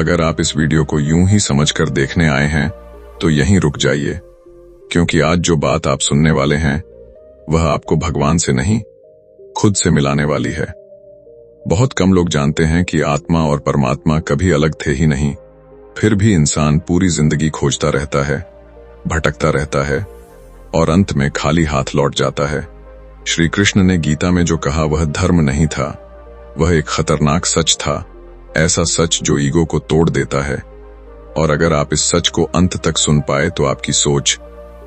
अगर आप इस वीडियो को यूं ही समझकर देखने आए हैं तो यहीं रुक जाइए, क्योंकि आज जो बात आप सुनने वाले हैं वह आपको भगवान से नहीं, खुद से मिलाने वाली है। बहुत कम लोग जानते हैं कि आत्मा और परमात्मा कभी अलग थे ही नहीं, फिर भी इंसान पूरी जिंदगी खोजता रहता है, भटकता रहता है और अंत में खाली हाथ लौट जाता है। श्री कृष्ण ने गीता में जो कहा वह धर्म नहीं था, वह एक खतरनाक सच था, ऐसा सच जो ईगो को तोड़ देता है। और अगर आप इस सच को अंत तक सुन पाए तो आपकी सोच,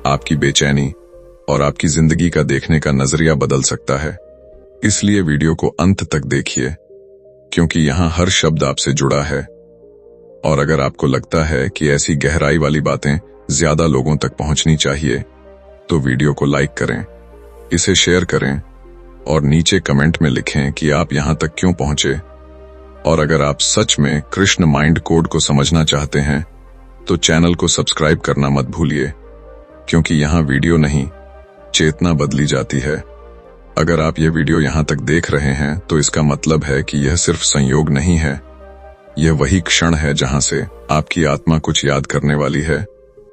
आपकी बेचैनी और आपकी जिंदगी का देखने का नजरिया बदल सकता है। इसलिए वीडियो को अंत तक देखिए, क्योंकि यहाँ हर शब्द आपसे जुड़ा है। और अगर आपको लगता है कि ऐसी गहराई वाली बातें ज्यादा लोगों तक पहुंचनी चाहिए तो वीडियो को लाइक करें, इसे शेयर करें और नीचे कमेंट में लिखें कि आप यहां तक क्यों पहुंचे। और अगर आप सच में कृष्ण माइंड कोड को समझना चाहते हैं तो चैनल को सब्सक्राइब करना मत भूलिए, क्योंकि यहां वीडियो नहीं, चेतना बदली जाती है। अगर आप ये वीडियो यहां तक देख रहे हैं तो इसका मतलब है कि यह सिर्फ संयोग नहीं है, यह वही क्षण है जहां से आपकी आत्मा कुछ याद करने वाली है।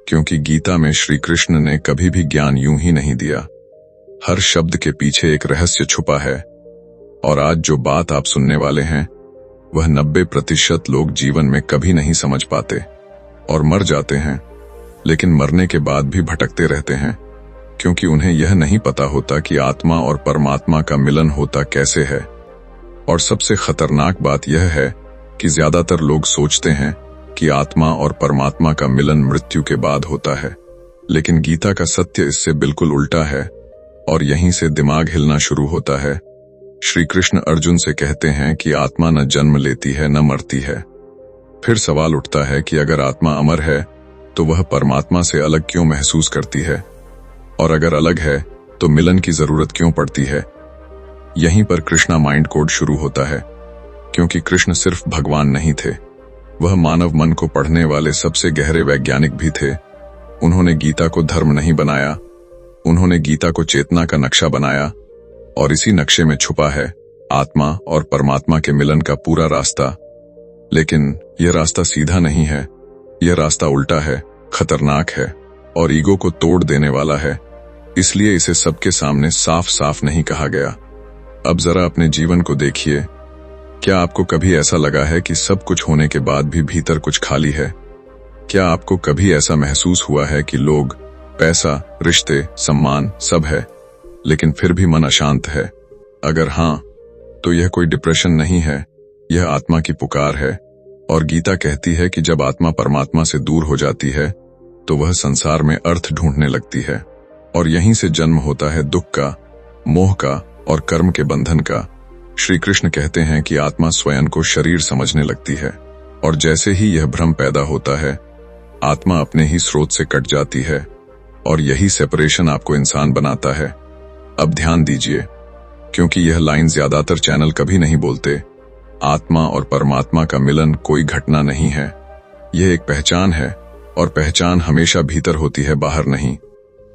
क्योंकि गीता में श्री कृष्ण ने कभी भी ज्ञान यूं ही नहीं दिया, हर शब्द के पीछे एक रहस्य छुपा है। और आज जो बात आप सुनने वाले हैं वह 90% लोग जीवन में कभी नहीं समझ पाते और मर जाते हैं, लेकिन मरने के बाद भी भटकते रहते हैं, क्योंकि उन्हें यह नहीं पता होता कि आत्मा और परमात्मा का मिलन होता कैसे है। और सबसे खतरनाक बात यह है कि ज्यादातर लोग सोचते हैं कि आत्मा और परमात्मा का मिलन मृत्यु के बाद होता है, लेकिन गीता का सत्य इससे बिल्कुल उल्टा है। और यहीं से दिमाग हिलना शुरू होता है। श्री कृष्ण अर्जुन से कहते हैं कि आत्मा न जन्म लेती है न मरती है। फिर सवाल उठता है कि अगर आत्मा अमर है तो वह परमात्मा से अलग क्यों महसूस करती है, और अगर अलग है तो मिलन की जरूरत क्यों पड़ती है। यहीं पर कृष्णा माइंड कोड शुरू होता है, क्योंकि कृष्ण सिर्फ भगवान नहीं थे, वह मानव मन को पढ़ने वाले सबसे गहरे वैज्ञानिक भी थे। उन्होंने गीता को धर्म नहीं बनाया, उन्होंने गीता को चेतना का नक्शा बनाया, और इसी नक्शे में छुपा है आत्मा और परमात्मा के मिलन का पूरा रास्ता। लेकिन यह रास्ता सीधा नहीं है, यह रास्ता उल्टा है, खतरनाक है और ईगो को तोड़ देने वाला है। इसलिए इसे सबके सामने साफ साफ नहीं कहा गया। अब जरा अपने जीवन को देखिए, क्या आपको कभी ऐसा लगा है कि सब कुछ होने के बाद भी भीतर कुछ खाली है? क्या आपको कभी ऐसा महसूस हुआ है कि लोग, पैसा, रिश्ते, सम्मान सब है, लेकिन फिर भी मन अशांत है? अगर हाँ, तो यह कोई डिप्रेशन नहीं है, यह आत्मा की पुकार है। और गीता कहती है कि जब आत्मा परमात्मा से दूर हो जाती है तो वह संसार में अर्थ ढूंढने लगती है, और यहीं से जन्म होता है दुख का, मोह का और कर्म के बंधन का। श्री कृष्ण कहते हैं कि आत्मा स्वयं को शरीर समझने लगती है, और जैसे ही यह भ्रम पैदा होता है आत्मा अपने ही स्रोत से कट जाती है, और यही सेपरेशन आपको इंसान बनाता है। अब ध्यान दीजिए, क्योंकि यह लाइन ज्यादातर चैनल कभी नहीं बोलते। आत्मा और परमात्मा का मिलन कोई घटना नहीं है, यह एक पहचान है, और पहचान हमेशा भीतर होती है, बाहर नहीं।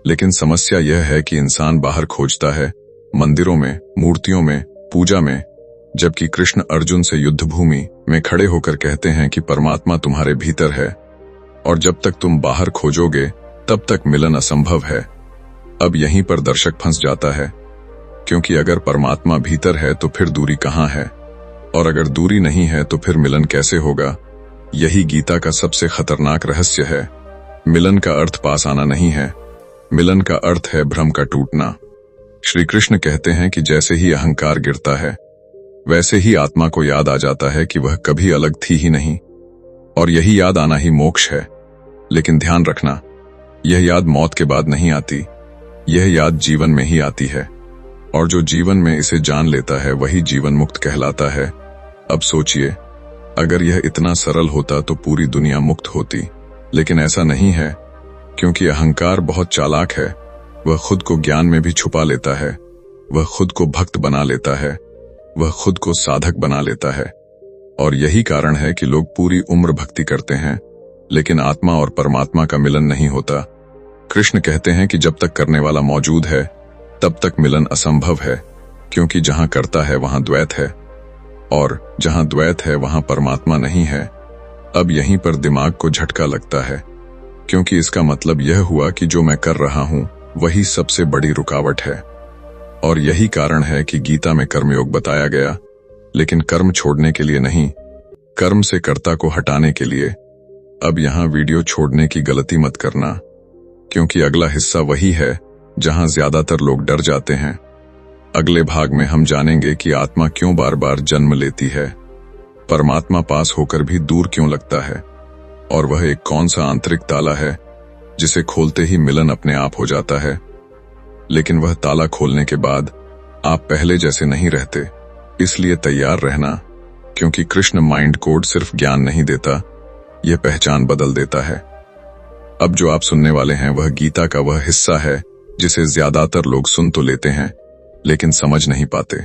लेकिन समस्या यह है कि इंसान बाहर खोजता है, मंदिरों में, मूर्तियों में, पूजा में, जबकि कृष्ण अर्जुन से युद्ध भूमि में खड़े होकर कहते हैं कि परमात्मा तुम्हारे भीतर है, और जब तक तुम बाहर खोजोगे तब तक मिलन असंभव है। अब यहीं पर दर्शक फंस जाता है, क्योंकि अगर परमात्मा भीतर है तो फिर दूरी कहाँ है, और अगर दूरी नहीं है तो फिर मिलन कैसे होगा? यही गीता का सबसे खतरनाक रहस्य है। मिलन का अर्थ पास आना नहीं है, मिलन का अर्थ है भ्रम का टूटना। श्री कृष्ण कहते हैं कि जैसे ही अहंकार गिरता है वैसे ही आत्मा को याद आ जाता है कि वह कभी अलग थी ही नहीं, और यही याद आना ही मोक्ष है। लेकिन ध्यान रखना, यह याद मौत के बाद नहीं आती, यह याद जीवन में ही आती है, और जो जीवन में इसे जान लेता है वही जीवन मुक्त कहलाता है। अब सोचिए, अगर यह इतना सरल होता तो पूरी दुनिया मुक्त होती, लेकिन ऐसा नहीं है, क्योंकि अहंकार बहुत चालाक है। वह खुद को ज्ञान में भी छुपा लेता है, वह खुद को भक्त बना लेता है, वह खुद को साधक बना लेता है। और यही कारण है कि लोग पूरी उम्र भक्ति करते हैं, लेकिन आत्मा और परमात्मा का मिलन नहीं होता। कृष्ण कहते हैं कि जब तक करने वाला मौजूद है तब तक मिलन असंभव है, क्योंकि जहां करता है वहां द्वैत है, और जहां द्वैत है वहां परमात्मा नहीं है। अब यहीं पर दिमाग को झटका लगता है, क्योंकि इसका मतलब यह हुआ कि जो मैं कर रहा हूं वही सबसे बड़ी रुकावट है। और यही कारण है कि गीता में कर्मयोग बताया गया, लेकिन कर्म छोड़ने के लिए नहीं, कर्म से कर्ता को हटाने के लिए। अब यहां वीडियो छोड़ने की गलती मत करना, क्योंकि अगला हिस्सा वही है जहां ज्यादातर लोग डर जाते हैं। अगले भाग में हम जानेंगे कि आत्मा क्यों बार बार जन्म लेती है, परमात्मा पास होकर भी दूर क्यों लगता है, और वह एक कौन सा आंतरिक ताला है जिसे खोलते ही मिलन अपने आप हो जाता है। लेकिन वह ताला खोलने के बाद आप पहले जैसे नहीं रहते, इसलिए तैयार रहना, क्योंकि कृष्ण माइंड कोड सिर्फ ज्ञान नहीं देता, यह पहचान बदल देता है। अब जो आप सुनने वाले हैं वह गीता का वह हिस्सा है जिसे ज्यादातर लोग सुन तो लेते हैं लेकिन समझ नहीं पाते,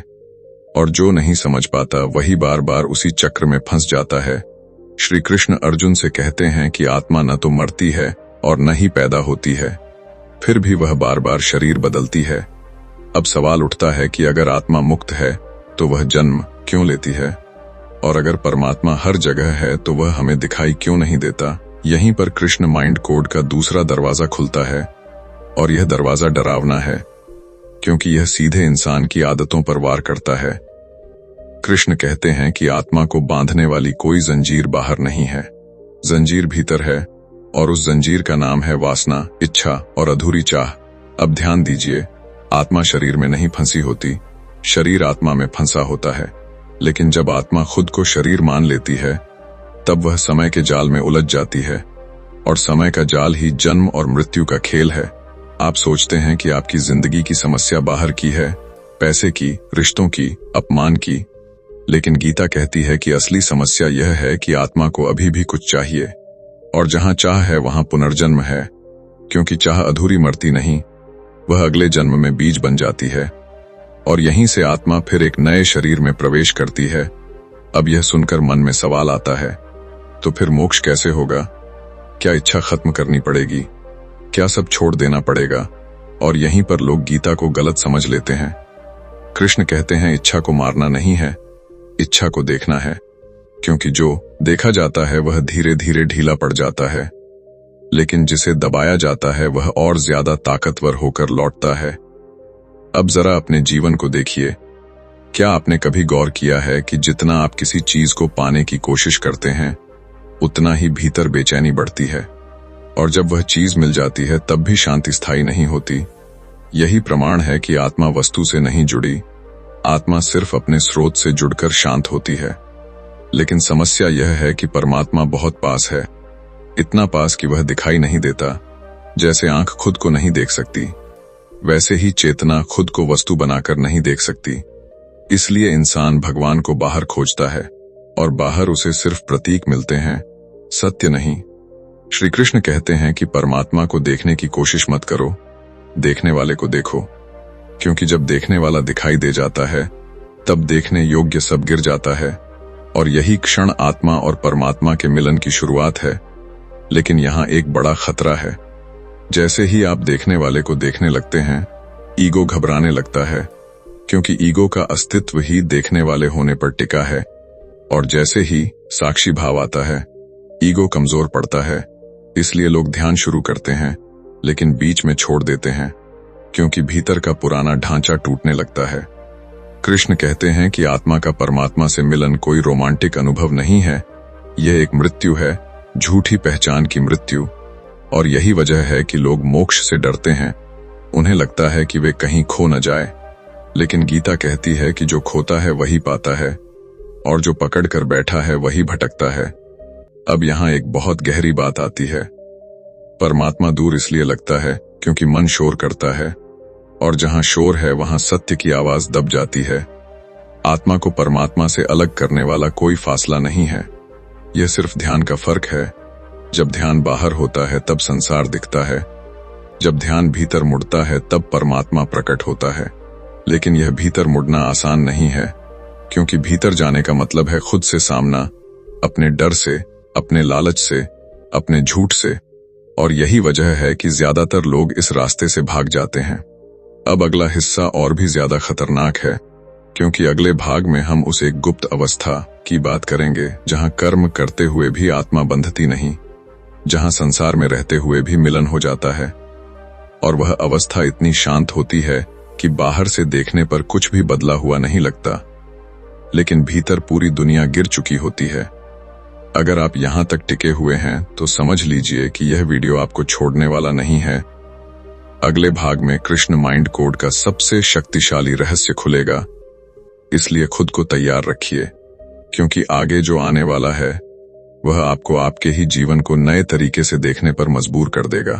और जो नहीं समझ पाता वही बार बार उसी चक्र में फंस जाता है। श्री कृष्ण अर्जुन से कहते हैं कि आत्मा न तो मरती है और न ही पैदा होती है, फिर भी वह बार बार शरीर बदलती है। अब सवाल उठता है कि अगर आत्मा मुक्त है तो वह जन्म क्यों लेती है, और अगर परमात्मा हर जगह है तो वह हमें दिखाई क्यों नहीं देता। यहीं पर कृष्ण माइंड कोड का दूसरा दरवाजा खुलता है, और यह दरवाजा डरावना है, क्योंकि यह सीधे इंसान की आदतों पर वार करता है। कृष्ण कहते हैं कि आत्मा को बांधने वाली कोई जंजीर बाहर नहीं है, जंजीर भीतर है, और उस जंजीर का नाम है वासना, इच्छा और अधूरी चाह। अब ध्यान दीजिए, आत्मा शरीर में नहीं फंसी होती, शरीर आत्मा में फंसा होता है। लेकिन जब आत्मा खुद को शरीर मान लेती है तब वह समय के जाल में उलझ जाती है, और समय का जाल ही जन्म और मृत्यु का खेल है। आप सोचते हैं कि आपकी जिंदगी की समस्या बाहर की है, पैसे की, रिश्तों की, अपमान की, लेकिन गीता कहती है कि असली समस्या यह है कि आत्मा को अभी भी कुछ चाहिए, और जहां चाह है वहां पुनर्जन्म है, क्योंकि चाह अधूरी मरती नहीं, वह अगले जन्म में बीज बन जाती है, और यहीं से आत्मा फिर एक नए शरीर में प्रवेश करती है। अब यह सुनकर मन में सवाल आता है, तो फिर मोक्ष कैसे होगा? क्या इच्छा खत्म करनी पड़ेगी? क्या सब छोड़ देना पड़ेगा? और यहीं पर लोग गीता को गलत समझ लेते हैं। कृष्ण कहते हैं इच्छा को मारना नहीं है, इच्छा को देखना है, क्योंकि जो देखा जाता है वह धीरे धीरे ढीला पड़ जाता है, लेकिन जिसे दबाया जाता है वह और ज्यादा ताकतवर होकर लौटता है। अब जरा अपने जीवन को देखिए, क्या आपने कभी गौर किया है कि जितना आप किसी चीज को पाने की कोशिश करते हैं उतना ही भीतर बेचैनी बढ़ती है, और जब वह चीज मिल जाती है तब भी शांति स्थायी नहीं होती। यही प्रमाण है कि आत्मा वस्तु से नहीं जुड़ी, आत्मा सिर्फ अपने स्रोत से जुड़कर शांत होती है। लेकिन समस्या यह है कि परमात्मा बहुत पास है, इतना पास कि वह दिखाई नहीं देता। जैसे आंख खुद को नहीं देख सकती, वैसे ही चेतना खुद को वस्तु बनाकर नहीं देख सकती। इसलिए इंसान भगवान को बाहर खोजता है, और बाहर उसे सिर्फ प्रतीक मिलते हैं, सत्य नहीं। श्री कृष्ण कहते हैं कि परमात्मा को देखने की कोशिश मत करो, देखने वाले को देखो, क्योंकि जब देखने वाला दिखाई दे जाता है तब देखने योग्य सब गिर जाता है, और यही क्षण आत्मा और परमात्मा के मिलन की शुरुआत है। लेकिन यहाँ एक बड़ा खतरा है, जैसे ही आप देखने वाले को देखने लगते हैं, ईगो घबराने लगता है, क्योंकि ईगो का अस्तित्व ही देखने वाले होने पर टिका है, और जैसे ही साक्षी भाव आता है, ईगो कमजोर पड़ता है। इसलिए लोग ध्यान शुरू करते हैं लेकिन बीच में छोड़ देते हैं, क्योंकि भीतर का पुराना ढांचा टूटने लगता है। कृष्ण कहते हैं कि आत्मा का परमात्मा से मिलन कोई रोमांटिक अनुभव नहीं है, यह एक मृत्यु है, झूठी पहचान की मृत्यु। और यही वजह है कि लोग मोक्ष से डरते हैं, उन्हें लगता है कि वे कहीं खो न जाए। लेकिन गीता कहती है कि जो खोता है वही पाता है, और जो पकड़ कर बैठा है वही भटकता है। अब यहाँ एक बहुत गहरी बात आती है, परमात्मा दूर इसलिए लगता है क्योंकि मन शोर करता है, और जहां शोर है वहां सत्य की आवाज दब जाती है। आत्मा को परमात्मा से अलग करने वाला कोई फासला नहीं है, यह सिर्फ ध्यान का फर्क है। जब ध्यान बाहर होता है तब संसार दिखता है, जब ध्यान भीतर मुड़ता है तब परमात्मा प्रकट होता है। लेकिन यह भीतर मुड़ना आसान नहीं है, क्योंकि भीतर जाने का मतलब है खुद से सामना, अपने डर से, अपने लालच से, अपने झूठ से। और यही वजह है कि ज्यादातर लोग इस रास्ते से भाग जाते हैं। अब अगला हिस्सा और भी ज्यादा खतरनाक है, क्योंकि अगले भाग में हम उस एक गुप्त अवस्था की बात करेंगे जहां कर्म करते हुए भी आत्मा बंधती नहीं, जहां संसार में रहते हुए भी मिलन हो जाता है, और वह अवस्था इतनी शांत होती है कि बाहर से देखने पर कुछ भी बदला हुआ नहीं लगता, लेकिन भीतर पूरी दुनिया गिर चुकी होती है। अगर आप यहां तक टिके हुए हैं तो समझ लीजिए कि यह वीडियो आपको छोड़ने वाला नहीं है। अगले भाग में कृष्ण माइंड कोड का सबसे शक्तिशाली रहस्य खुलेगा, इसलिए खुद को तैयार रखिए, क्योंकि आगे जो आने वाला है वह आपको आपके ही जीवन को नए तरीके से देखने पर मजबूर कर देगा।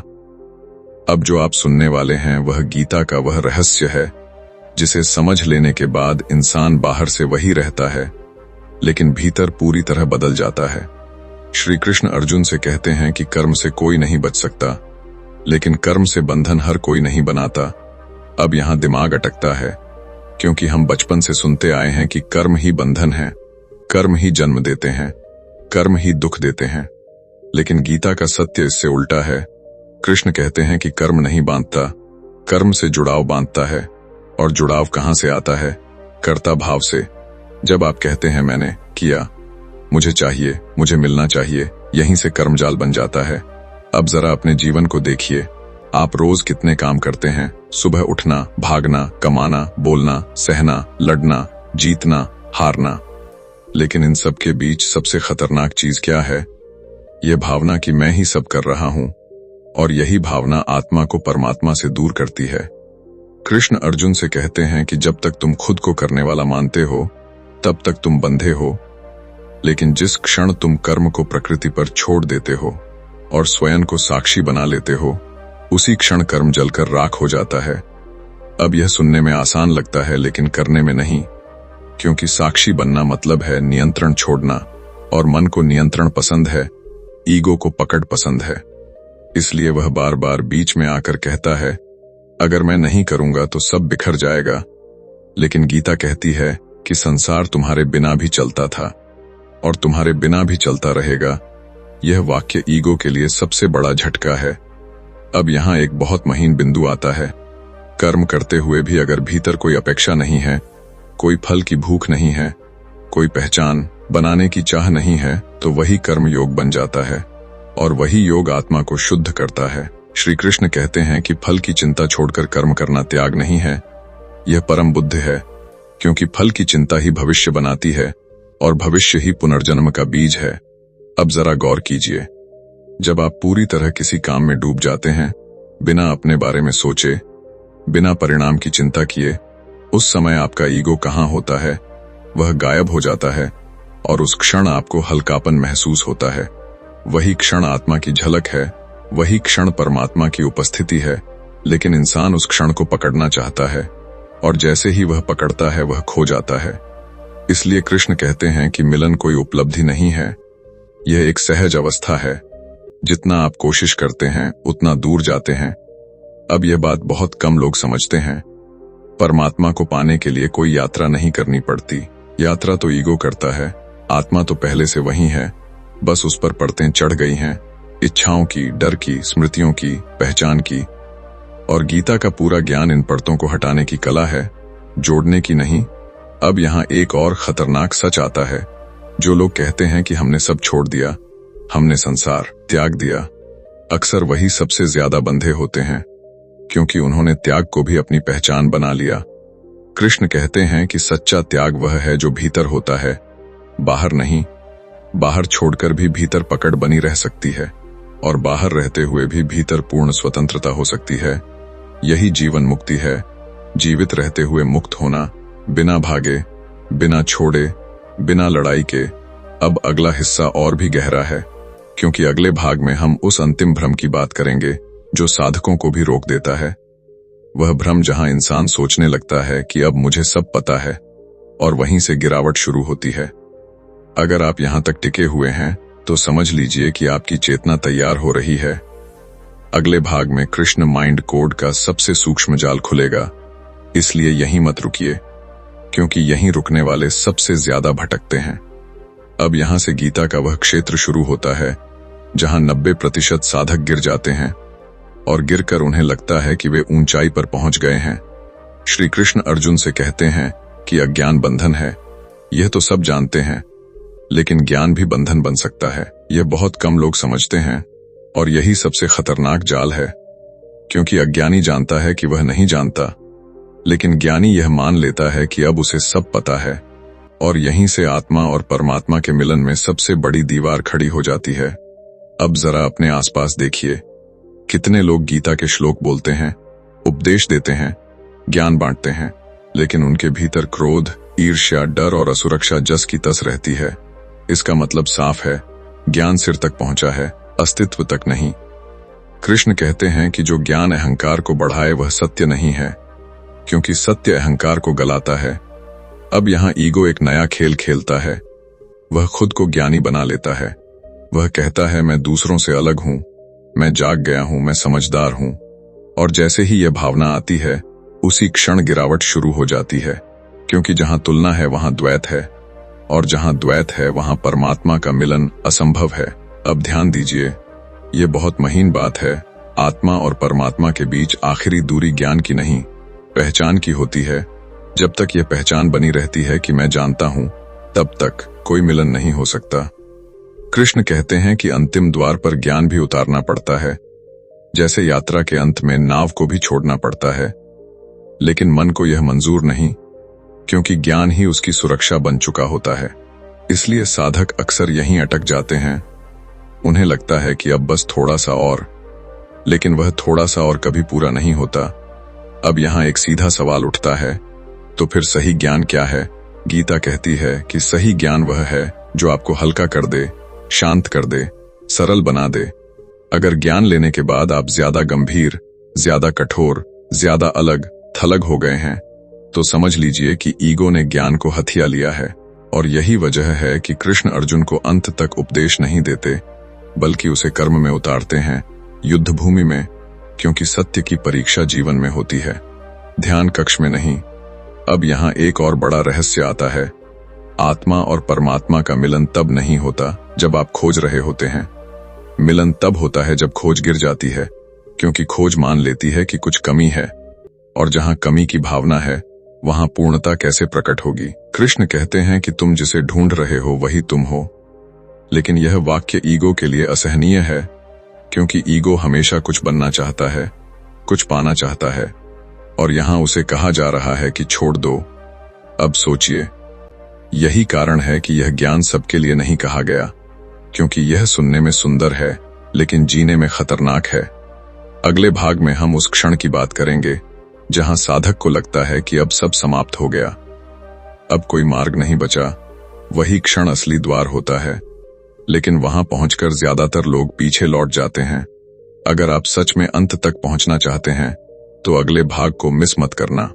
अब जो आप सुनने वाले हैं वह गीता का वह रहस्य है जिसे समझ लेने के बाद इंसान बाहर से वही रहता है, लेकिन भीतर पूरी तरह बदल जाता है। श्री कृष्ण अर्जुन से कहते हैं कि कर्म से कोई नहीं बच सकता, लेकिन कर्म से बंधन हर कोई नहीं बनाता। अब यहां दिमाग अटकता है, क्योंकि हम बचपन से सुनते आए हैं कि कर्म ही बंधन है, कर्म ही जन्म देते हैं, कर्म ही दुख देते हैं। लेकिन गीता का सत्य इससे उल्टा है। कृष्ण कहते हैं कि कर्म नहीं बांधता, कर्म से जुड़ाव बांधता है। और जुड़ाव कहां से आता है? कर्ता भाव से। जब आप कहते हैं मैंने किया, मुझे चाहिए, मुझे मिलना चाहिए, यहीं से कर्मजाल बन जाता है। अब जरा अपने जीवन को देखिए, आप रोज कितने काम करते हैं? सुबह उठना, भागना, कमाना, बोलना, सहना, लड़ना, जीतना, हारना। लेकिन इन सब के बीच सबसे खतरनाक चीज क्या है? यह भावना कि मैं ही सब कर रहा हूं, और यही भावना आत्मा को परमात्मा से दूर करती है। कृष्ण अर्जुन से कहते हैं कि जब तक तुम खुद को करने वाला मानते हो तब तक तुम बंधे हो, लेकिन जिस क्षण तुम कर्म को प्रकृति पर छोड़ देते हो और स्वयं को साक्षी बना लेते हो, उसी क्षण कर्म जलकर राख हो जाता है। अब यह सुनने में आसान लगता है, लेकिन करने में नहीं, क्योंकि साक्षी बनना मतलब है नियंत्रण छोड़ना, और मन को नियंत्रण पसंद है, ईगो को पकड़ पसंद है। इसलिए वह बार बार बीच में आकर कहता है, अगर मैं नहीं करूंगा तो सब बिखर जाएगा। लेकिन गीता कहती है कि संसार तुम्हारे बिना भी चलता था और तुम्हारे बिना भी चलता रहेगा। यह वाक्य ईगो के लिए सबसे बड़ा झटका है। अब यहां एक बहुत महीन बिंदु आता है। कर्म करते हुए भी अगर भीतर कोई अपेक्षा नहीं है, कोई फल की भूख नहीं है, कोई पहचान बनाने की चाह नहीं है, तो वही कर्म योग बन जाता है, और वही योग आत्मा को शुद्ध करता है। श्री कृष्ण कहते हैं कि फल की चिंता छोड़कर कर्म करना त्याग नहीं है, यह परम बुद्धि है, क्योंकि फल की चिंता ही भविष्य बनाती है, और भविष्य ही पुनर्जन्म का बीज है। अब जरा गौर कीजिए, जब आप पूरी तरह किसी काम में डूब जाते हैं, बिना अपने बारे में सोचे, बिना परिणाम की चिंता किए, उस समय आपका ईगो कहां होता है? वह गायब हो जाता है, और उस क्षण आपको हल्कापन महसूस होता है। वही क्षण आत्मा की झलक है, वही क्षण परमात्मा की उपस्थिति है। लेकिन इंसान उस क्षण को पकड़ना चाहता है, और जैसे ही वह पकड़ता है वह खो जाता है। इसलिए कृष्ण कहते हैं कि मिलन कोई उपलब्धि नहीं है, यह एक सहज अवस्था है। जितना आप कोशिश करते हैं उतना दूर जाते हैं। अब यह बात बहुत कम लोग समझते हैं। परमात्मा को पाने के लिए कोई यात्रा नहीं करनी पड़ती, यात्रा तो ईगो करता है। आत्मा तो पहले से वही है, बस उस पर परतें चढ़ गई हैं, इच्छाओं की, डर की, स्मृतियों की, पहचान की। और गीता का पूरा ज्ञान इन परतों को हटाने की कला है, जोड़ने की नहीं। अब यहां एक और खतरनाक सच आता है। जो लोग कहते हैं कि हमने सब छोड़ दिया, हमने संसार त्याग दिया, अक्सर वही सबसे ज्यादा बंधे होते हैं, क्योंकि उन्होंने त्याग को भी अपनी पहचान बना लिया। कृष्ण कहते हैं कि सच्चा त्याग वह है जो भीतर होता है, बाहर नहीं। बाहर छोड़कर भी भीतर पकड़ बनी रह सकती है, और बाहर रहते हुए भी भीतर पूर्ण स्वतंत्रता हो सकती है। यही जीवन मुक्ति है, जीवित रहते हुए मुक्त होना, बिना भागे, बिना छोड़े, बिना लड़ाई के। अब अगला हिस्सा और भी गहरा है, क्योंकि अगले भाग में हम उस अंतिम भ्रम की बात करेंगे जो साधकों को भी रोक देता है। वह भ्रम जहां इंसान सोचने लगता है कि अब मुझे सब पता है, और वहीं से गिरावट शुरू होती है। अगर आप यहां तक टिके हुए हैं तो समझ लीजिए कि आपकी चेतना तैयार हो रही है। अगले भाग में कृष्ण माइंड कोड का सबसे सूक्ष्म जाल खुलेगा, इसलिए यहीं मत रुकिए, क्योंकि यहीं रुकने वाले सबसे ज्यादा भटकते हैं। अब यहां से गीता का वह क्षेत्र शुरू होता है जहां 90% साधक गिर जाते हैं, और गिरकर उन्हें लगता है कि वे ऊंचाई पर पहुंच गए हैं। श्री कृष्ण अर्जुन से कहते हैं कि अज्ञान बंधन है, यह तो सब जानते हैं, लेकिन ज्ञान भी बंधन बन सकता है। यह बहुत कम लोग समझते हैं और यही सबसे खतरनाक जाल है, क्योंकि अज्ञानी जानता है कि वह नहीं जानता, लेकिन ज्ञानी यह मान लेता है कि अब उसे सब पता है, और यहीं से आत्मा और परमात्मा के मिलन में सबसे बड़ी दीवार खड़ी हो जाती है। अब जरा अपने आसपास देखिए, कितने लोग गीता के श्लोक बोलते हैं, उपदेश देते हैं, ज्ञान बांटते हैं, लेकिन उनके भीतर क्रोध, ईर्ष्या, डर और असुरक्षा जस की तस रहती है। इसका मतलब साफ है, ज्ञान सिर तक पहुंचा है, अस्तित्व तक नहीं। कृष्ण कहते हैं कि जो ज्ञान अहंकार को बढ़ाए वह सत्य नहीं है, क्योंकि सत्य अहंकार को गलाता है। अब यहाँ ईगो एक नया खेल खेलता है। वह खुद को ज्ञानी बना लेता है। वह कहता है मैं दूसरों से अलग हूं, मैं जाग गया हूं, मैं समझदार हूं। और जैसे ही यह भावना आती है, उसी क्षण गिरावट शुरू हो जाती है, क्योंकि जहां तुलना है वहां द्वैत है, और जहां द्वैत है वहां परमात्मा का मिलन असंभव है। अब ध्यान दीजिए, यह बहुत महीन बात है। आत्मा और परमात्मा के बीच आखिरी दूरी ज्ञान की नहीं, पहचान की होती है। जब तक यह पहचान बनी रहती है कि मैं जानता हूं, तब तक कोई मिलन नहीं हो सकता। कृष्ण कहते हैं कि अंतिम द्वार पर ज्ञान भी उतारना पड़ता है, जैसे यात्रा के अंत में नाव को भी छोड़ना पड़ता है। लेकिन मन को यह मंजूर नहीं, क्योंकि ज्ञान ही उसकी सुरक्षा बन चुका होता है। इसलिए साधक अक्सर यहीं अटक जाते हैं। उन्हें लगता है कि अब बस थोड़ा सा और, लेकिन वह थोड़ा सा और कभी पूरा नहीं होता। अब यहां एक सीधा सवाल उठता है, तो फिर सही ज्ञान क्या है? गीता कहती है कि सही ज्ञान वह है जो आपको हल्का कर दे, शांत कर दे, सरल बना दे। अगर ज्ञान लेने के बाद आप ज्यादा गंभीर, ज्यादा कठोर, ज्यादा अलग थलग हो गए हैं, तो समझ लीजिए कि ईगो ने ज्ञान को हथिया लिया है। और यही वजह है कि कृष्ण अर्जुन को अंत तक उपदेश नहीं देते, बल्कि उसे कर्म में उतारते हैं, युद्ध भूमि में, क्योंकि सत्य की परीक्षा जीवन में होती है, ध्यान कक्ष में नहीं। अब यहाँ एक और बड़ा रहस्य आता है। आत्मा और परमात्मा का मिलन तब नहीं होता जब आप खोज रहे होते हैं। मिलन तब होता है जब खोज गिर जाती है, क्योंकि खोज मान लेती है कि कुछ कमी है, और जहां कमी की भावना है वहां पूर्णता कैसे प्रकट होगी। कृष्ण कहते हैं कि तुम जिसे ढूंढ रहे हो वही तुम हो। लेकिन यह वाक्य ईगो के लिए असहनीय है, क्योंकि ईगो हमेशा कुछ बनना चाहता है, कुछ पाना चाहता है, और यहां उसे कहा जा रहा है कि छोड़ दो। अब सोचिए, यही कारण है कि यह ज्ञान सबके लिए नहीं कहा गया, क्योंकि यह सुनने में सुंदर है लेकिन जीने में खतरनाक है। अगले भाग में हम उस क्षण की बात करेंगे जहां साधक को लगता है कि अब सब समाप्त हो गया, अब कोई मार्ग नहीं बचा। वही क्षण असली द्वार होता है, लेकिन वहां पहुंचकर ज्यादातर लोग पीछे लौट जाते हैं। अगर आप सच में अंत तक पहुंचना चाहते हैं तो अगले भाग को मिस मत करना,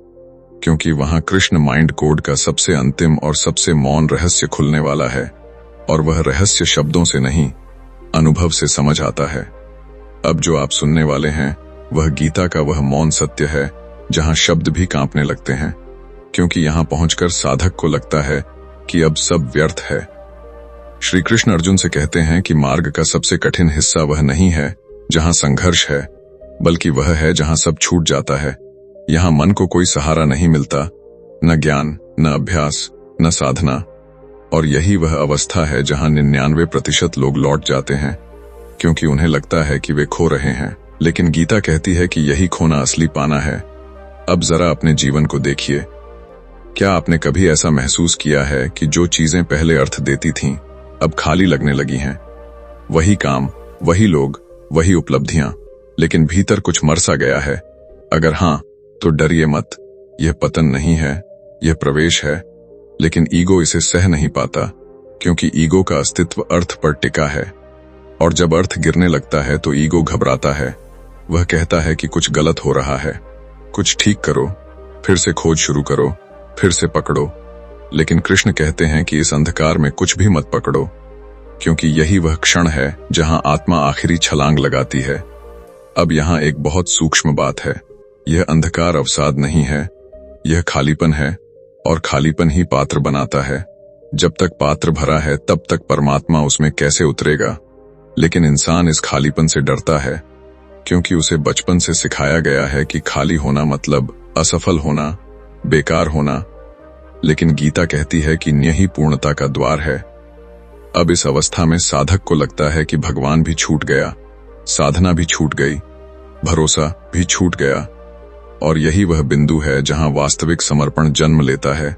क्योंकि वहां कृष्ण माइंड कोड का सबसे अंतिम और सबसे मौन रहस्य खुलने वाला है, और वह रहस्य शब्दों से नहीं, अनुभव से समझ आता है। अब जो आप सुनने वाले हैं वह गीता का वह मौन सत्य है जहां शब्द भी कांपने लगते हैं, क्योंकि यहां पहुंचकर साधक को लगता है कि अब सब व्यर्थ है। श्री कृष्ण अर्जुन से कहते हैं कि मार्ग का सबसे कठिन हिस्सा वह नहीं है जहां संघर्ष है, बल्कि वह है जहां सब छूट जाता है। यहां मन को कोई सहारा नहीं मिलता, न ज्ञान, न अभ्यास, न साधना। और यही वह अवस्था है जहां 99% लोग लौट जाते हैं, क्योंकि उन्हें लगता है कि वे खो रहे हैं। लेकिन गीता कहती है कि यही खोना असली पाना है। अब जरा अपने जीवन को देखिए। क्या आपने कभी ऐसा महसूस किया है कि जो चीजें पहले अर्थ देती थीं, अब खाली लगने लगी हैं? वही काम, वही लोग, वही उपलब्धियां, लेकिन भीतर कुछ मर सा गया है। अगर हां, तो डरिए मत। यह पतन नहीं है, यह प्रवेश है। लेकिन ईगो इसे सह नहीं पाता, क्योंकि ईगो का अस्तित्व अर्थ पर टिका है, और जब अर्थ गिरने लगता है तो ईगो घबराता है। वह कहता है कि कुछ गलत हो रहा है, कुछ ठीक करो, फिर से खोज शुरू करो, फिर से पकड़ो। लेकिन कृष्ण कहते हैं कि इस अंधकार में कुछ भी मत पकड़ो, क्योंकि यही वह क्षण है जहां आत्मा आखिरी छलांग लगाती है। अब यहां एक बहुत सूक्ष्म बात है। यह अंधकार अवसाद नहीं है, यह खालीपन है, और खालीपन ही पात्र बनाता है। जब तक पात्र भरा है तब तक परमात्मा उसमें कैसे उतरेगा। लेकिन इंसान इस खालीपन से डरता है, क्योंकि उसे बचपन से सिखाया गया है कि खाली होना मतलब असफल होना, बेकार होना। लेकिन गीता कहती है कि न्यय ही पूर्णता का द्वार है। अब इस अवस्था में साधक को लगता है कि भगवान भी छूट गया, साधना भी छूट गई, भरोसा भी छूट गया। और यही वह बिंदु है जहां वास्तविक समर्पण जन्म लेता है,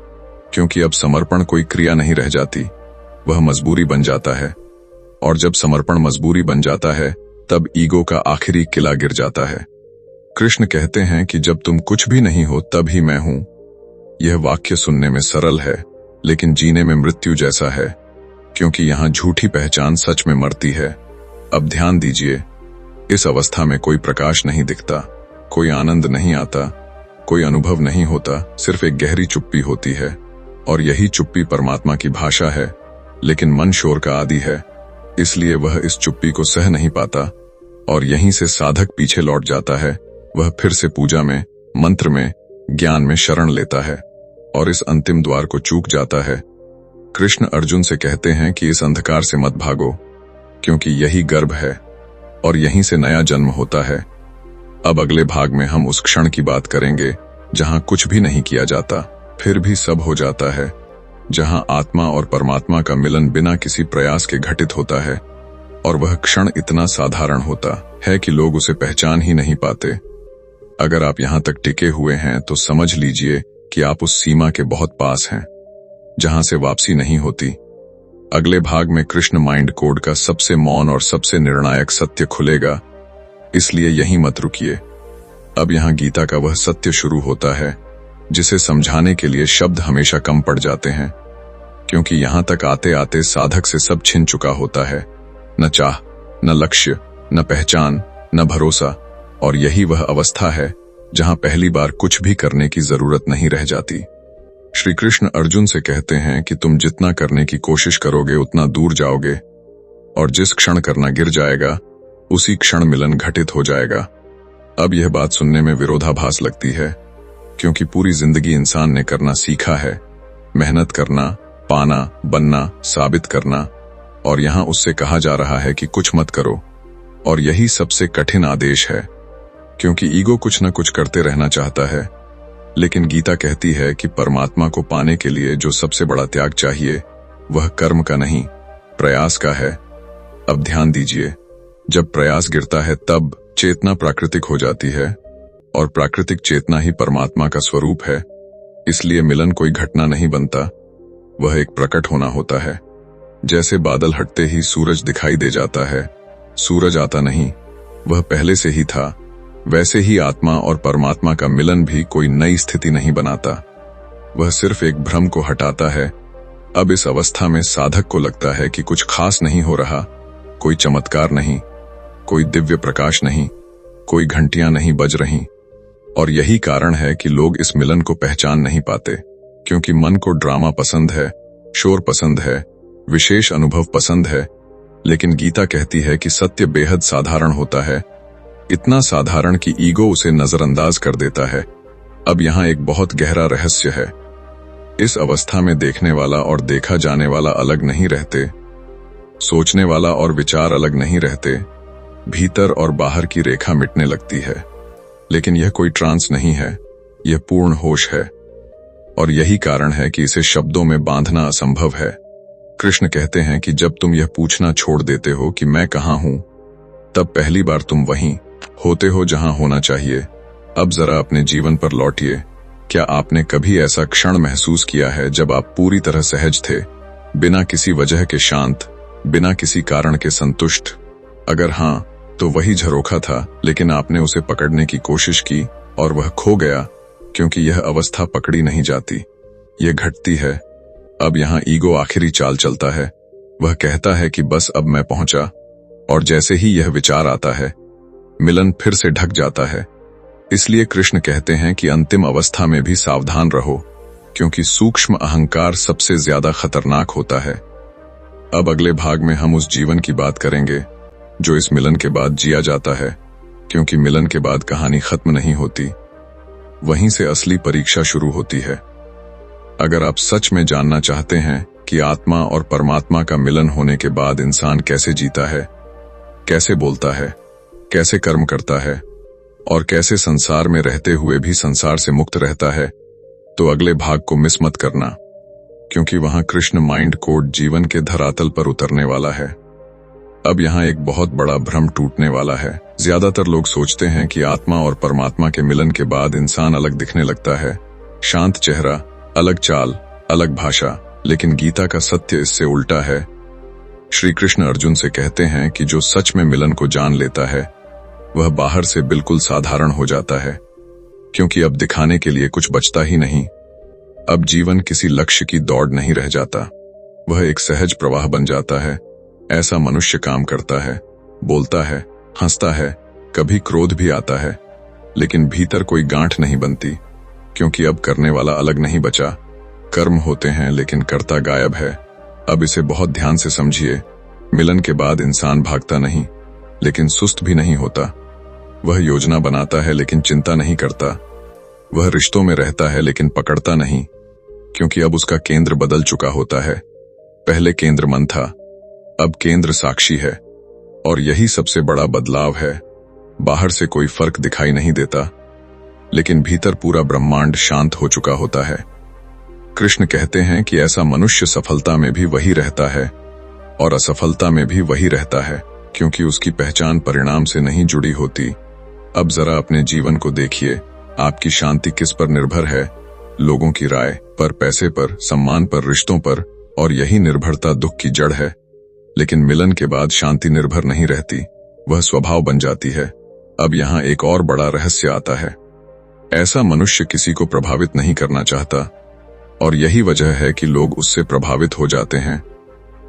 क्योंकि अब समर्पण कोई क्रिया नहीं रह जाती, वह मजबूरी बन जाता है। और जब समर्पण मजबूरी बन जाता है तब ईगो का आखिरी किला गिर जाता है। कृष्ण कहते हैं कि जब तुम कुछ भी नहीं हो तब ही मैं हूं। यह वाक्य सुनने में सरल है, लेकिन जीने में मृत्यु जैसा है, क्योंकि यहां झूठी पहचान सच में मरती है। अब ध्यान दीजिए, इस अवस्था में कोई प्रकाश नहीं दिखता, कोई आनंद नहीं आता, कोई अनुभव नहीं होता, सिर्फ एक गहरी चुप्पी होती है। और यही चुप्पी परमात्मा की भाषा है, लेकिन मन शोर का आदी है, इसलिए वह इस चुप्पी को सह नहीं पाता और यहीं से साधक पीछे लौट जाता है। वह फिर से पूजा में, मंत्र में, ज्ञान में शरण लेता है और इस अंतिम द्वार को चूक जाता है। कृष्ण अर्जुन से कहते हैं कि इस अंधकार से मत भागो, क्योंकि यही गर्भ है और यहीं से नया जन्म होता है। अब अगले भाग में हम उस क्षण की बात करेंगे जहां कुछ भी नहीं किया जाता, फिर भी सब हो जाता है, जहां आत्मा और परमात्मा का मिलन बिना किसी प्रयास के घटित होता है। और वह क्षण इतना साधारण होता है कि लोग उसे पहचान ही नहीं पाते। अगर आप यहां तक टिके हुए हैं तो समझ लीजिए कि आप उस सीमा के बहुत पास हैं, जहां से वापसी नहीं होती। अगले भाग में कृष्ण माइंड कोड का सबसे मौन और सबसे निर्णायक सत्य खुलेगा, इसलिए यहीं मत रुकिए। अब यहां गीता का वह सत्य शुरू होता है जिसे समझाने के लिए शब्द हमेशा कम पड़ जाते हैं, क्योंकि यहां तक आते आते साधक से सब छिन चुका होता है, न चाह, न लक्ष्य, न पहचान, न भरोसा। और यही वह अवस्था है जहां पहली बार कुछ भी करने की जरूरत नहीं रह जाती। श्री कृष्ण अर्जुन से कहते हैं कि तुम जितना करने की कोशिश करोगे उतना दूर जाओगे, और जिस क्षण करना गिर जाएगा उसी क्षण मिलन घटित हो जाएगा। अब यह बात सुनने में विरोधाभास लगती है, क्योंकि पूरी जिंदगी इंसान ने करना सीखा है, मेहनत करना, पाना, बनना, साबित करना, और यहां उससे कहा जा रहा है कि कुछ मत करो। और यही सबसे कठिन आदेश है, क्योंकि ईगो कुछ न कुछ करते रहना चाहता है। लेकिन गीता कहती है कि परमात्मा को पाने के लिए जो सबसे बड़ा त्याग चाहिए वह कर्म का नहीं, प्रयास का है। अब ध्यान दीजिए, जब प्रयास गिरता है तब चेतना प्राकृतिक हो जाती है, और प्राकृतिक चेतना ही परमात्मा का स्वरूप है। इसलिए मिलन कोई घटना नहीं बनता, वह एक प्रकट होना होता है। जैसे बादल हटते ही सूरज दिखाई दे जाता है, सूरज आता नहीं, वह पहले से ही था, वैसे ही आत्मा और परमात्मा का मिलन भी कोई नई स्थिति नहीं बनाता, वह सिर्फ एक भ्रम को हटाता है। अब इस अवस्था में साधक को लगता है कि कुछ खास नहीं हो रहा, कोई चमत्कार नहीं, कोई दिव्य प्रकाश नहीं, कोई घंटियां नहीं बज रही। और यही कारण है कि लोग इस मिलन को पहचान नहीं पाते, क्योंकि मन को ड्रामा पसंद है, शोर पसंद है, विशेष अनुभव पसंद है। लेकिन गीता कहती है कि सत्य बेहद साधारण होता है, इतना साधारण कि ईगो उसे नजरअंदाज कर देता है। अब यहां एक बहुत गहरा रहस्य है। इस अवस्था में देखने वाला और देखा जाने वाला अलग नहीं रहते, सोचने वाला और विचार अलग नहीं रहते, भीतर और बाहर की रेखा मिटने लगती है। लेकिन यह कोई ट्रांस नहीं है, यह पूर्ण होश है, और यही कारण है कि इसे शब्दों में बांधना असंभव है। कृष्ण कहते हैं कि जब तुम यह पूछना छोड़ देते हो कि मैं कहां हूं, तब पहली बार तुम वहीं होते हो जहां होना चाहिए। अब जरा अपने जीवन पर लौटिए। क्या आपने कभी ऐसा क्षण महसूस किया है जब आप पूरी तरह सहज थे, बिना किसी वजह के शांत, बिना किसी कारण के संतुष्ट? अगर हां, तो वही झरोखा था, लेकिन आपने उसे पकड़ने की कोशिश की और वह खो गया, क्योंकि यह अवस्था पकड़ी नहीं जाती, यह घटती है। अब यहां ईगो आखिरी चाल चलता है, वह कहता है कि बस अब मैं पहुंचा, और जैसे ही यह विचार आता है, मिलन फिर से ढक जाता है। इसलिए कृष्ण कहते हैं कि अंतिम अवस्था में भी सावधान रहो, क्योंकि सूक्ष्म अहंकार सबसे ज्यादा खतरनाक होता है। अब अगले भाग में हम उस जीवन की बात करेंगे जो इस मिलन के बाद जिया जाता है, क्योंकि मिलन के बाद कहानी खत्म नहीं होती, वहीं से असली परीक्षा शुरू होती है। अगर आप सच में जानना चाहते हैं कि आत्मा और परमात्मा का मिलन होने के बाद इंसान कैसे जीता है, कैसे बोलता है, कैसे कर्म करता है, और कैसे संसार में रहते हुए भी संसार से मुक्त रहता है, तो अगले भाग को मिस मत करना, क्योंकि वहां कृष्ण माइंड कोड जीवन के धरातल पर उतरने वाला है। अब यहाँ एक बहुत बड़ा भ्रम टूटने वाला है। ज्यादातर लोग सोचते हैं कि आत्मा और परमात्मा के मिलन के बाद इंसान अलग दिखने लगता है, शांत चेहरा, अलग चाल, अलग भाषा। लेकिन गीता का सत्य इससे उल्टा है। श्री कृष्ण अर्जुन से कहते हैं कि जो सच में मिलन को जान लेता है वह बाहर से बिल्कुल साधारण हो जाता है, क्योंकि अब दिखाने के लिए कुछ बचता ही नहीं। अब जीवन किसी लक्ष्य की दौड़ नहीं रह जाता, वह एक सहज प्रवाह बन जाता है। ऐसा मनुष्य काम करता है, बोलता है, हंसता है, कभी क्रोध भी आता है, लेकिन भीतर कोई गांठ नहीं बनती, क्योंकि अब करने वाला अलग नहीं बचा। कर्म होते हैं लेकिन कर्ता गायब है। अब इसे बहुत ध्यान से समझिए। मिलन के बाद इंसान भागता नहीं, लेकिन सुस्त भी नहीं होता। वह योजना बनाता है लेकिन चिंता नहीं करता। वह रिश्तों में रहता है लेकिन पकड़ता नहीं, क्योंकि अब उसका केंद्र बदल चुका होता है। पहले केंद्र मन था, अब केंद्र साक्षी है। और यही सबसे बड़ा बदलाव है। बाहर से कोई फर्क दिखाई नहीं देता, लेकिन भीतर पूरा ब्रह्मांड शांत हो चुका होता है। कृष्ण कहते हैं कि ऐसा मनुष्य सफलता में भी वही रहता है और असफलता में भी वही रहता है, क्योंकि उसकी पहचान परिणाम से नहीं जुड़ी होती। अब जरा अपने जीवन को देखिए, आपकी शांति किस पर निर्भर है? लोगों की राय पर, पैसे पर, सम्मान पर, रिश्तों पर, और यही निर्भरता दुख की जड़ है। लेकिन मिलन के बाद शांति निर्भर नहीं रहती, वह स्वभाव बन जाती है। अब यहाँ एक और बड़ा रहस्य आता है। ऐसा मनुष्य किसी को प्रभावित नहीं करना चाहता, और यही वजह है कि लोग उससे प्रभावित हो जाते हैं,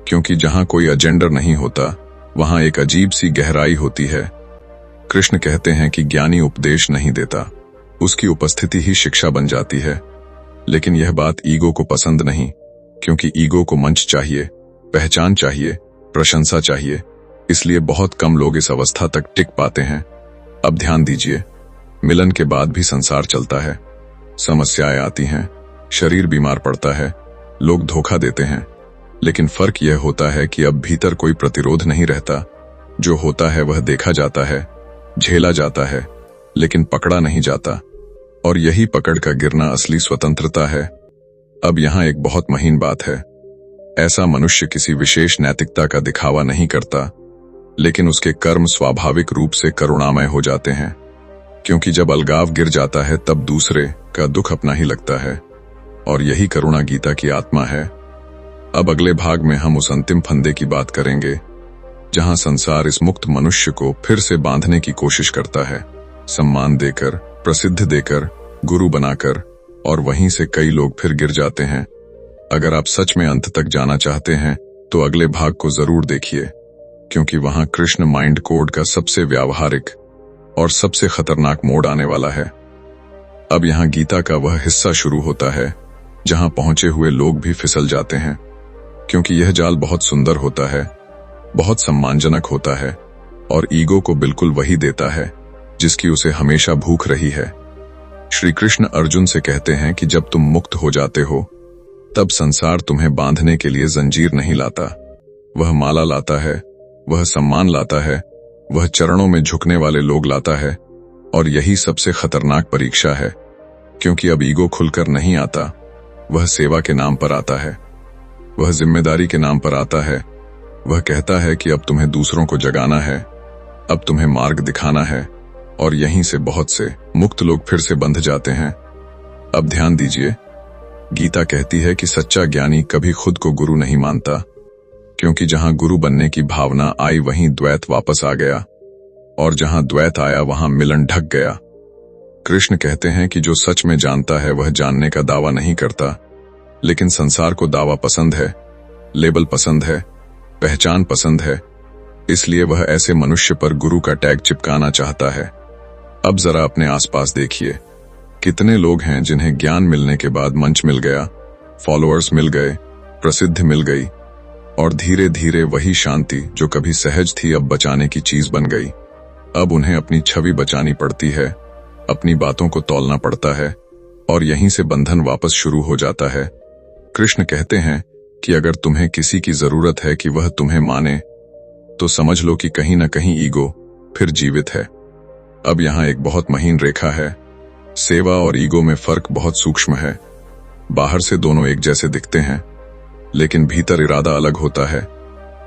क्योंकि जहां कोई एजेंडर नहीं होता वहां एक अजीब सी गहराई होती है। कृष्ण कहते हैं कि ज्ञानी उपदेश नहीं देता, उसकी उपस्थिति ही शिक्षा बन जाती है। लेकिन यह बात ईगो को पसंद नहीं, क्योंकि ईगो को मंच चाहिए, पहचान चाहिए, प्रशंसा चाहिए। इसलिए बहुत कम लोग इस अवस्था तक टिक पाते हैं। अब ध्यान दीजिए, मिलन के बाद भी संसार चलता है, समस्याएं आती हैं, शरीर बीमार पड़ता है, लोग धोखा देते हैं, लेकिन फर्क यह होता है कि अब भीतर कोई प्रतिरोध नहीं रहता। जो होता है वह देखा जाता है, झेला जाता है, लेकिन पकड़ा नहीं जाता। और यही पकड़ का गिरना असली स्वतंत्रता है। अब यहाँ एक बहुत महीन बात है। ऐसा मनुष्य किसी विशेष नैतिकता का दिखावा नहीं करता, लेकिन उसके कर्म स्वाभाविक रूप से करुणामय हो जाते हैं, क्योंकि जब अलगाव गिर जाता है तब दूसरे का दुख अपना ही लगता है। और यही करुणा गीता की आत्मा है। अब अगले भाग में हम उस अंतिम फंदे की बात करेंगे, जहां संसार इस मुक्त मनुष्य को फिर से बांधने की कोशिश करता है, सम्मान देकर, प्रसिद्ध देकर, गुरु बनाकर, और वहीं से कई लोग फिर गिर जाते हैं। अगर आप सच में अंत तक जाना चाहते हैं तो अगले भाग को जरूर देखिए, क्योंकि वहां कृष्ण माइंड कोड का सबसे व्यावहारिक और सबसे खतरनाक मोड़ आने वाला है। अब यहाँ गीता का वह हिस्सा शुरू होता है जहां पहुंचे हुए लोग भी फिसल जाते हैं, क्योंकि यह जाल बहुत सुंदर होता है, बहुत सम्मानजनक होता है, और ईगो को बिल्कुल वही देता है जिसकी उसे हमेशा भूख रही है। श्री कृष्ण अर्जुन से कहते हैं कि जब तुम मुक्त हो जाते हो तब संसार तुम्हें बांधने के लिए जंजीर नहीं लाता, वह माला लाता है, वह सम्मान लाता है, वह चरणों में झुकने वाले लोग लाता है। और यही सबसे खतरनाक परीक्षा है, क्योंकि अब ईगो खुलकर नहीं आता, वह सेवा के नाम पर आता है, वह जिम्मेदारी के नाम पर आता है। वह कहता है कि अब तुम्हें दूसरों को जगाना है, अब तुम्हें मार्ग दिखाना है। और यहीं से बहुत से मुक्त लोग फिर से बंध जाते हैं। अब ध्यान दीजिए, गीता कहती है कि सच्चा ज्ञानी कभी खुद को गुरु नहीं मानता, क्योंकि जहां गुरु बनने की भावना आई वहीं द्वैत वापस आ गया, और जहां द्वैत आया वहां मिलन ढक गया। कृष्ण कहते हैं कि जो सच में जानता है वह जानने का दावा नहीं करता, लेकिन संसार को दावा पसंद है, लेबल पसंद है, पहचान पसंद है। इसलिए वह ऐसे मनुष्य पर गुरु का टैग चिपकाना चाहता है। अब जरा अपने आसपास देखिए, कितने लोग हैं जिन्हें ज्ञान मिलने के बाद मंच मिल गया, फॉलोअर्स मिल गए, प्रसिद्धि मिल गई, और धीरे धीरे वही शांति जो कभी सहज थी अब बचाने की चीज बन गई। अब उन्हें अपनी छवि बचानी पड़ती है, अपनी बातों को तौलना पड़ता है, और यहीं से बंधन वापस शुरू हो जाता है। कृष्ण कहते हैं कि अगर तुम्हें किसी की जरूरत है कि वह तुम्हें माने, तो समझ लो कि कहीं न कहीं ईगो फिर जीवित है। अब यहाँ एक बहुत महीन रेखा है। सेवा और ईगो में फर्क बहुत सूक्ष्म है, बाहर से दोनों एक जैसे दिखते हैं, लेकिन भीतर इरादा अलग होता है।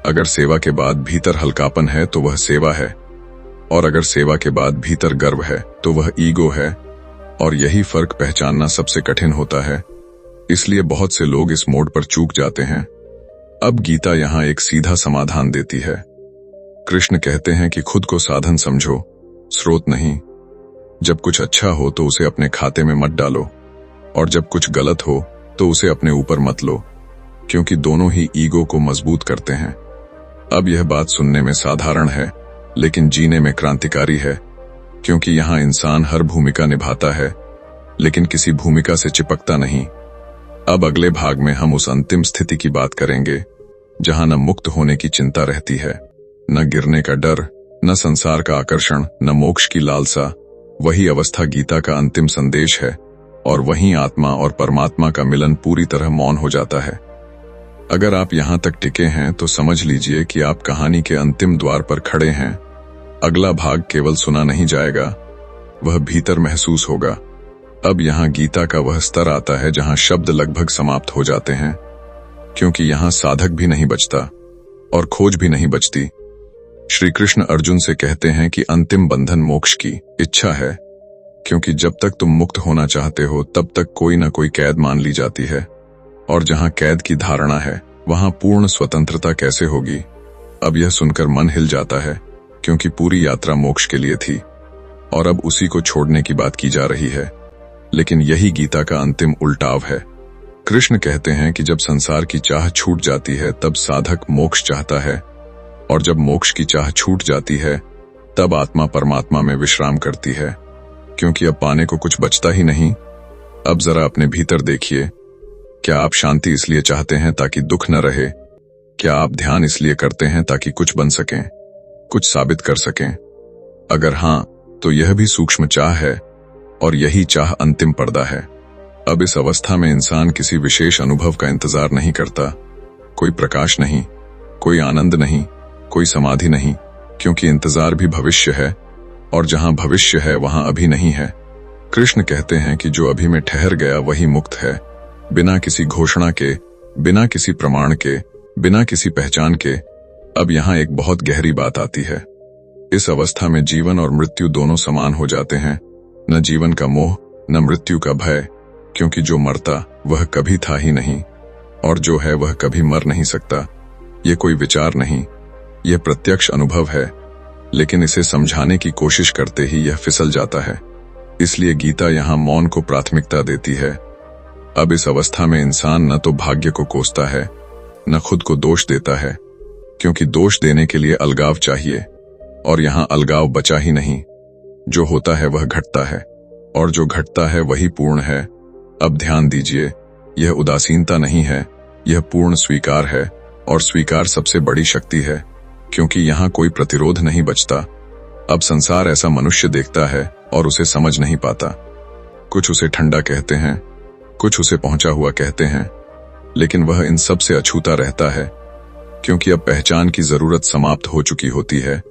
अगर सेवा के बाद भीतर हल्कापन है तो वह सेवा है, और अगर सेवा के बाद भीतर गर्व है तो वह ईगो है। और यही फर्क पहचानना सबसे कठिन होता है, इसलिए बहुत से लोग इस मोड़ पर चूक जाते हैं। अब गीता यहाँ एक सीधा समाधान देती है। कृष्ण कहते हैं कि खुद को साधन समझो, स्रोत नहीं। जब कुछ अच्छा हो तो उसे अपने खाते में मत डालो, और जब कुछ गलत हो तो उसे अपने ऊपर मत लो, क्योंकि दोनों ही ईगो को मजबूत करते हैं। अब यह बात सुनने में साधारण है, लेकिन जीने में क्रांतिकारी है, क्योंकि यहाँ इंसान हर भूमिका निभाता है, लेकिन किसी भूमिका से चिपकता नहीं। अब अगले भाग में हम उस अंतिम स्थिति की बात करेंगे, जहां न मुक्त होने की चिंता रहती है, न गिरने का डर, न संसार का आकर्षण, न मोक्ष की लालसा। वही अवस्था गीता का अंतिम संदेश है, और वहीं आत्मा और परमात्मा का मिलन पूरी तरह मौन हो जाता है। अगर आप यहां तक टिके हैं तो समझ लीजिए कि आप कहानी के अंतिम द्वार पर खड़े हैं। अगला भाग केवल सुना नहीं जाएगा, वह भीतर महसूस होगा। अब यहाँ गीता का वह स्तर आता है जहाँ शब्द लगभग समाप्त हो जाते हैं, क्योंकि यहाँ साधक भी नहीं बचता और खोज भी नहीं बचती। श्री कृष्ण अर्जुन से कहते हैं कि अंतिम बंधन मोक्ष की इच्छा है, क्योंकि जब तक तुम मुक्त होना चाहते हो तब तक कोई न कोई कैद मान ली जाती है, और जहाँ कैद की धारणा है वहाँ पूर्ण स्वतंत्रता कैसे होगी। अब यह सुनकर मन हिल जाता है, क्योंकि पूरी यात्रा मोक्ष के लिए थी, और अब उसी को छोड़ने की बात की जा रही है। लेकिन यही गीता का अंतिम उल्टाव है। कृष्ण कहते हैं कि जब संसार की चाह छूट जाती है तब साधक मोक्ष चाहता है, और जब मोक्ष की चाह छूट जाती है तब आत्मा परमात्मा में विश्राम करती है, क्योंकि अब पाने को कुछ बचता ही नहीं। अब जरा अपने भीतर देखिए, क्या आप शांति इसलिए चाहते हैं ताकि दुख न रहे? क्या आप ध्यान इसलिए करते हैं ताकि कुछ बन सकें, कुछ साबित कर सकें? अगर हां, तो यह भी सूक्ष्म चाह है, और यही चाह अंतिम पर्दा है। अब इस अवस्था में इंसान किसी विशेष अनुभव का इंतजार नहीं करता। कोई प्रकाश नहीं, कोई आनंद नहीं, कोई समाधि नहीं, क्योंकि इंतजार भी भविष्य है, और जहां भविष्य है वहां अभी नहीं है। कृष्ण कहते हैं कि जो अभी में ठहर गया वही मुक्त है, बिना किसी घोषणा के, बिना किसी प्रमाण के, बिना किसी पहचान के। अब यहाँ एक बहुत गहरी बात आती है। इस अवस्था में जीवन और मृत्यु दोनों समान हो जाते हैं। न जीवन का मोह, न मृत्यु का भय, क्योंकि जो मरता वह कभी था ही नहीं, और जो है वह कभी मर नहीं सकता। ये कोई विचार नहीं, यह प्रत्यक्ष अनुभव है, लेकिन इसे समझाने की कोशिश करते ही यह फिसल जाता है। इसलिए गीता यहाँ मौन को प्राथमिकता देती है। अब इस अवस्था में इंसान न तो भाग्य को कोसता है, न खुद को दोष देता है, क्योंकि दोष देने के लिए अलगाव चाहिए, और यहाँ अलगाव बचा ही नहीं। जो होता है वह घटता है, और जो घटता है वही पूर्ण है। अब ध्यान दीजिए, यह उदासीनता नहीं है, यह पूर्ण स्वीकार है, और स्वीकार सबसे बड़ी शक्ति है, क्योंकि यहाँ कोई प्रतिरोध नहीं बचता। अब संसार ऐसा मनुष्य देखता है और उसे समझ नहीं पाता। कुछ उसे ठंडा कहते हैं, कुछ उसे पहुंचा हुआ कहते हैं, लेकिन वह इन सब से अछूता रहता है, क्योंकि अब पहचान की जरूरत समाप्त हो चुकी होती है।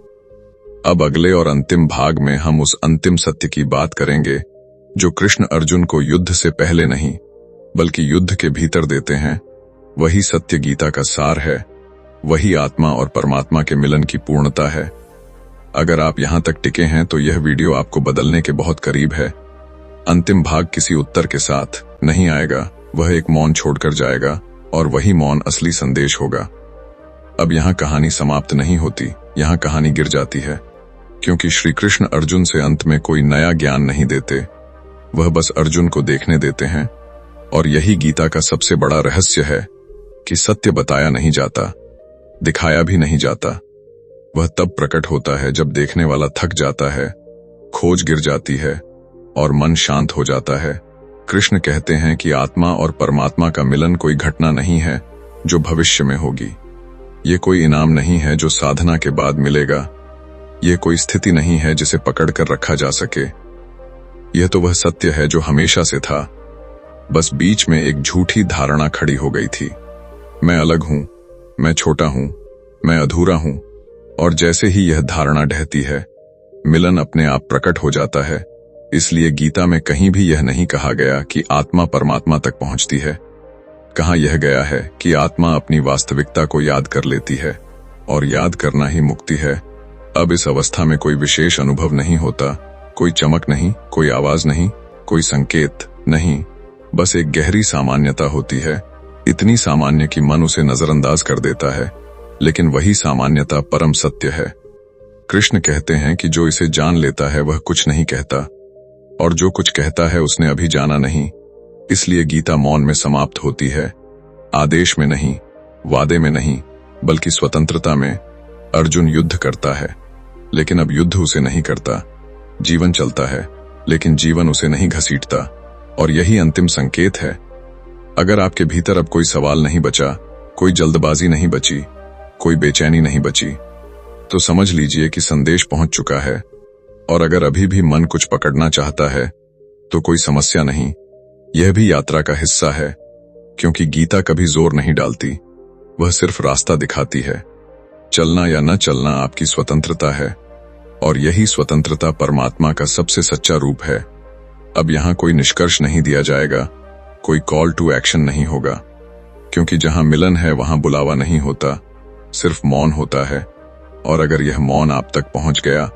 अब अगले और अंतिम भाग में हम उस अंतिम सत्य की बात करेंगे जो कृष्ण अर्जुन को युद्ध से पहले नहीं, बल्कि युद्ध के भीतर देते हैं। वही सत्य गीता का सार है, वही आत्मा और परमात्मा के मिलन की पूर्णता है। अगर आप यहां तक टिके हैं तो यह वीडियो आपको बदलने के बहुत करीब है। अंतिम भाग किसी उत्तर के साथ नहीं आएगा, वह एक मौन छोड़कर जाएगा, और वही मौन असली संदेश होगा। अब यहाँ कहानी समाप्त नहीं होती, यहाँ कहानी गिर जाती है, क्योंकि श्री कृष्ण अर्जुन से अंत में कोई नया ज्ञान नहीं देते, वह बस अर्जुन को देखने देते हैं। और यही गीता का सबसे बड़ा रहस्य है कि सत्य बताया नहीं जाता, दिखाया भी नहीं जाता। वह तब प्रकट होता है जब देखने वाला थक जाता है, खोज गिर जाती है, और मन शांत हो जाता है। कृष्ण कहते हैं कि आत्मा और परमात्मा का मिलन कोई घटना नहीं है जो भविष्य में होगी। ये कोई इनाम नहीं है जो साधना के बाद मिलेगा। ये कोई स्थिति नहीं है जिसे पकड़कर रखा जा सके। यह तो वह सत्य है जो हमेशा से था, बस बीच में एक झूठी धारणा खड़ी हो गई थी। मैं अलग हूं, मैं छोटा हूं, मैं अधूरा हूं, और जैसे ही यह धारणा ढहती है, मिलन अपने आप प्रकट हो जाता है, इसलिए गीता में कहीं भी यह नहीं कहा गया कि आत्मा परमात्मा तक पहुंचती है। कहाँ यह गया है कि आत्मा अपनी वास्तविकता को याद कर लेती है और याद करना ही मुक्ति है। अब इस अवस्था में कोई विशेष अनुभव नहीं होता, कोई चमक नहीं, कोई आवाज नहीं, कोई संकेत नहीं, बस एक गहरी सामान्यता होती है, इतनी सामान्य कि मन उसे नजरअंदाज कर देता है, लेकिन वही सामान्यता परम सत्य है। कृष्ण कहते हैं कि जो इसे जान लेता है वह कुछ नहीं कहता, और जो कुछ कहता है उसने अभी जाना नहीं। इसलिए गीता मौन में समाप्त होती है, आदेश में नहीं, वादे में नहीं, बल्कि स्वतंत्रता में। अर्जुन युद्ध करता है, लेकिन अब युद्ध उसे नहीं करता। जीवन चलता है, लेकिन जीवन उसे नहीं घसीटता। और यही अंतिम संकेत है। अगर आपके भीतर अब कोई सवाल नहीं बचा, कोई जल्दबाजी नहीं बची, कोई बेचैनी नहीं बची, तो समझ लीजिए कि संदेश पहुंच चुका है। और अगर अभी भी मन कुछ पकड़ना चाहता है तो कोई समस्या नहीं, यह भी यात्रा का हिस्सा है, क्योंकि गीता कभी जोर नहीं डालती, वह सिर्फ रास्ता दिखाती है। चलना या न चलना आपकी स्वतंत्रता है, और यही स्वतंत्रता परमात्मा का सबसे सच्चा रूप है। अब यहां कोई निष्कर्ष नहीं दिया जाएगा, कोई कॉल टू एक्शन नहीं होगा, क्योंकि जहां मिलन है वहां बुलावा नहीं होता, सिर्फ मौन होता है। और अगर यह मौन आप तक पहुंच गया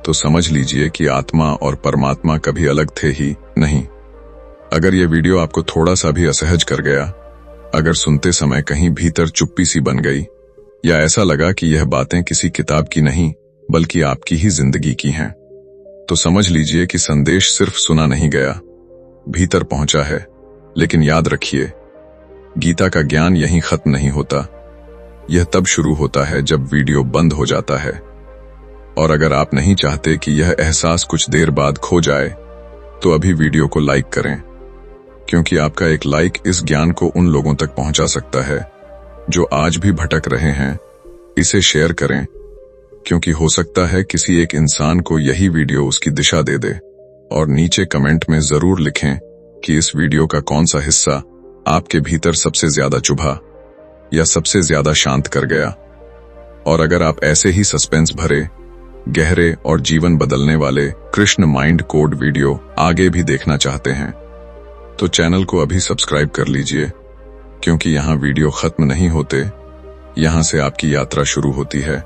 तो समझ लीजिए कि आत्मा और परमात्मा कभी अलग थे ही नहीं। अगर यह वीडियो आपको थोड़ा सा भी असहज कर गया, अगर सुनते समय कहीं भीतर चुप्पी सी बन गई, या ऐसा लगा कि यह बातें किसी किताब की नहीं बल्कि आपकी ही जिंदगी की हैं, तो समझ लीजिए कि संदेश सिर्फ सुना नहीं गया, भीतर पहुंचा है। लेकिन याद रखिए, गीता का ज्ञान यहीं खत्म नहीं होता। यह तब शुरू होता है जब वीडियो बंद हो जाता है। और अगर आप नहीं चाहते कि यह एहसास कुछ देर बाद खो जाए, तो अभी वीडियो को लाइक करें, क्योंकि आपका एक लाइक इस ज्ञान को उन लोगों तक पहुंचा सकता है जो आज भी भटक रहे हैं। इसे शेयर करें, क्योंकि हो सकता है किसी एक इंसान को यही वीडियो उसकी दिशा दे दे। और नीचे कमेंट में जरूर लिखें कि इस वीडियो का कौन सा हिस्सा आपके भीतर सबसे ज्यादा चुभा या सबसे ज्यादा शांत कर गया। और अगर आप ऐसे ही सस्पेंस भरे, गहरे और जीवन बदलने वाले कृष्ण माइंड कोड वीडियो आगे भी देखना चाहते हैं, तो चैनल को अभी सब्सक्राइब कर लीजिए, क्योंकि यहाँ वीडियो खत्म नहीं होते, यहाँ से आपकी यात्रा शुरू होती है।